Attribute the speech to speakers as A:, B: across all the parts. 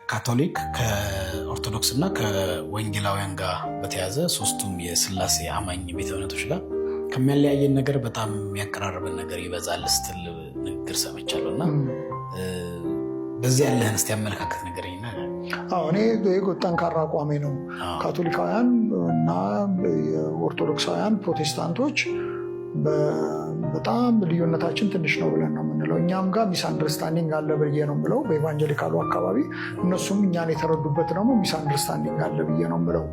A: ከካቶሊክ ከኦርቶዶክስ እና ከወንጌላውያን ጋር በተያዘ ሶስቱም የስላሴ አማኝ ቤተ እምነቶች ጋር ከሚያለያየን ነገር በጣም የሚያቀራርበን ነገር ይበዛል ስትል ንግግር ሰምቻለሁ እና በዚህ ያለህን እስቲ አመለካከት ንገረኝና።
B: እኔ ጠንካራ አቋሜ ነው። ካቶሊካውያን እና ኦርቶዶክሳውያን ፕሮቴስታንቶች በጣም ልዩነታችን ትንሽ ነው ብለን ነው የምንለው። እኛም ጋር ሚስ አንደርስታንዲንግ አለ ብዬ ነው የምለው በኢቫንጀሊካሉ አካባቢ። እነሱም እኛን የተረዱበት ደግሞ ሚስ አንደርስታንዲንግ አለ ብዬ ነው የምለው።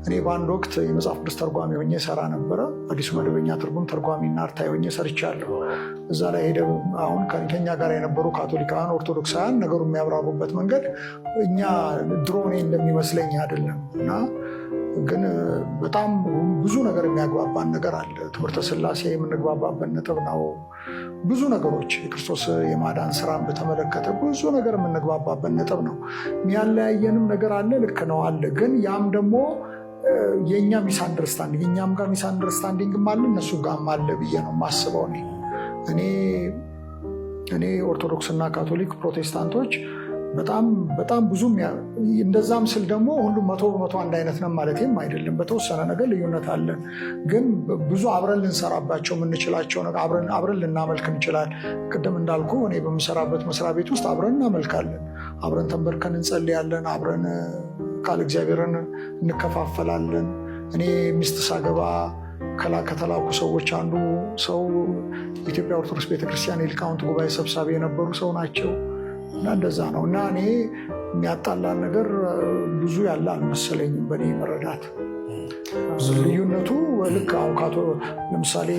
B: እኔ በአንድ ወቅት የመጽሐፍ ቅዱስ ተርጓሚ ሆኜ ሰራ ነበረ። አዲሱ መደበኛ ትርጉም ተርጓሚና አርታይ ሆኜ ሰርቻለሁ። እዛ ላይ ሄደ አሁን ከኛ ጋር የነበሩ ካቶሊካውያን ኦርቶዶክሳውያን ነገሩ የሚያብራሩበት መንገድ እኛ ድሮ እኔ እንደሚመስለኝ አይደለም እና ግን በጣም ብዙ ነገር የሚያግባባን ነገር አለ። ትምህርተ ስላሴ የምንግባባበት ነጥብ ነው። ብዙ ነገሮች የክርስቶስ የማዳን ስራን በተመለከተ ብዙ ነገር የምንግባባበት ነጥብ ነው። የሚያለያየንም ነገር አለ፣ ልክ ነው አለ። ግን ያም ደግሞ የእኛ ሚስ አንደርስታንዲንግ እኛም ጋር ሚስ አንደርስታንዲንግም አለ እነሱ ጋርም አለ ብዬ ነው የማስበው። እኔ ኦርቶዶክስና ካቶሊክ ፕሮቴስታንቶች በጣም ብዙ እንደዛም ስል ደግሞ ሁሉም 100% አንድ አይነት ነው ማለትም አይደለም። በተወሰነ ነገር ልዩነት አለን። ግን ብዙ አብረን ልንሰራባቸው የምንችላቸው ነገር አብረን ልናመልክ እንችላለን። ቅድም እንዳልኩ እኔ በምሰራበት መስሪያ ቤት ውስጥ አብረን እናመልካለን፣ አብረን ተንበርከን እንጸልያለን፣ አብረን ቃል እግዚአብሔርን እንከፋፈላለን። እኔ ሚስት ሳገባ ከተላኩ ሰዎች አንዱ ሰው የኢትዮጵያ ኦርቶዶክስ ቤተክርስቲያን የሊቃውንት ጉባኤ ሰብሳቢ የነበሩ ሰው ናቸው። እና እንደዛ ነው። እና እኔ የሚያጣላን ነገር ብዙ ያለ አልመሰለኝም በእኔ መረዳት። ልዩነቱ ልክ አሁን ለምሳሌ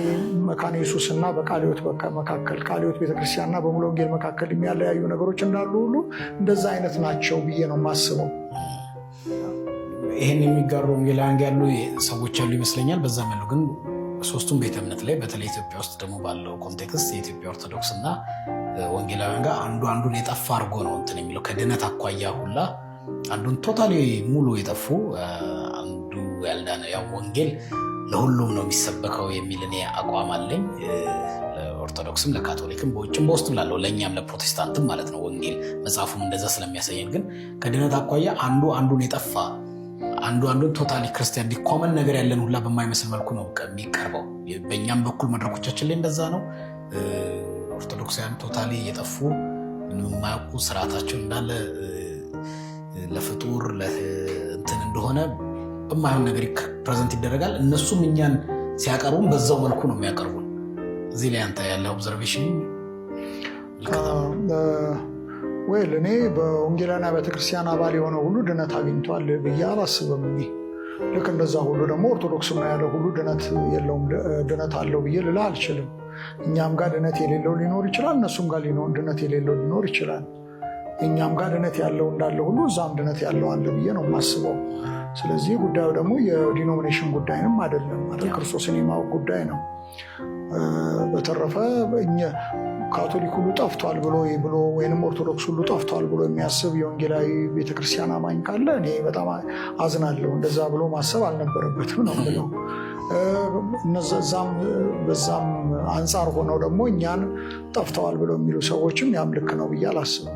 B: መካነ ኢየሱስ እና በቃለ ሕይወት መካከል ቃለ ሕይወት ቤተክርስቲያንና በሙሉ ወንጌል መካከል የሚያለያዩ ነገሮች እንዳሉ ሁሉ እንደዛ አይነት ናቸው ብዬ ነው የማስበው።
A: ይህን የሚጋሩ ወንጌላውያን ያሉ ሰዎች ያሉ ይመስለኛል። በዛ መሉ ግን ሶስቱም ቤተ እምነት ላይ በተለይ ኢትዮጵያ ውስጥ ደግሞ ባለው ኮንቴክስት የኢትዮጵያ ኦርቶዶክስ እና ወንጌላውያን ጋር አንዱን የጠፋ አድርጎ ነው እንትን የሚለው ከድነት አኳያ ሁላ አንዱን ቶታሊ ሙሉ የጠፉ አንዱ ያልዳነ ያው ወንጌል ለሁሉም ነው የሚሰበከው የሚል እኔ አቋም አለኝ። ለኦርቶዶክስም ለካቶሊክም በውጭም በውስጥም ላለው ለእኛም ለፕሮቴስታንትም ማለት ነው ወንጌል መጽሐፉም እንደዛ ስለሚያሳየን። ግን ከድነት አኳያ አንዱን የጠፋ አንዱን ቶታሊ ክርስቲያን ዲኮመን ነገር ያለን ሁላ በማይመስል መልኩ ነው የሚቀርበው። በእኛም በኩል መድረኮቻችን ላይ እንደዛ ነው። ኦርቶዶክሳውያን ቶታሊ የጠፉ የማያውቁ ስርዓታቸው እንዳለ ለፍጡር እንትን እንደሆነ በማይሆን ነገር ፕሬዘንት ይደረጋል። እነሱም እኛን ሲያቀርቡን በዛው መልኩ ነው የሚያቀርቡን። እዚህ ላይ አንተ ያለ ኦብዘርቬሽን
B: ወይል እኔ በወንጌላውያን ቤተክርስቲያን አባል የሆነ ሁሉ ድነት አግኝቷል ብዬ አላስብም። ልክ እንደዛ ሁሉ ደግሞ ኦርቶዶክስም ያለ ሁሉ ድነት የለውም ድነት አለው ብዬ ልላ አልችልም። እኛም ጋር ድነት የሌለው ሊኖር ይችላል፣ እነሱም ጋር ድነት የሌለው ሊኖር ይችላል። እኛም ጋር ድነት ያለው እንዳለ ሁሉ እዛም ድነት ያለው አለ ብዬ ነው የማስበው። ስለዚህ ጉዳዩ ደግሞ የዲኖሚኔሽን ጉዳይንም አይደለም አይደል፣ ክርስቶስን የማወቅ ጉዳይ ነው። በተረፈ ካቶሊክ ሁሉ ጠፍቷል ብሎ ወይንም ኦርቶዶክስ ሁሉ ጠፍቷል ብሎ የሚያስብ የወንጌላዊ ቤተክርስቲያን አማኝ ካለ እኔ በጣም አዝናለሁ። እንደዛ ብሎ ማሰብ አልነበረበትም ነው ብለው በዛም አንጻር ሆነው ደግሞ እኛን ጠፍተዋል ብሎ የሚሉ ሰዎችም ያም ልክ ነው ብዬ አላስብም።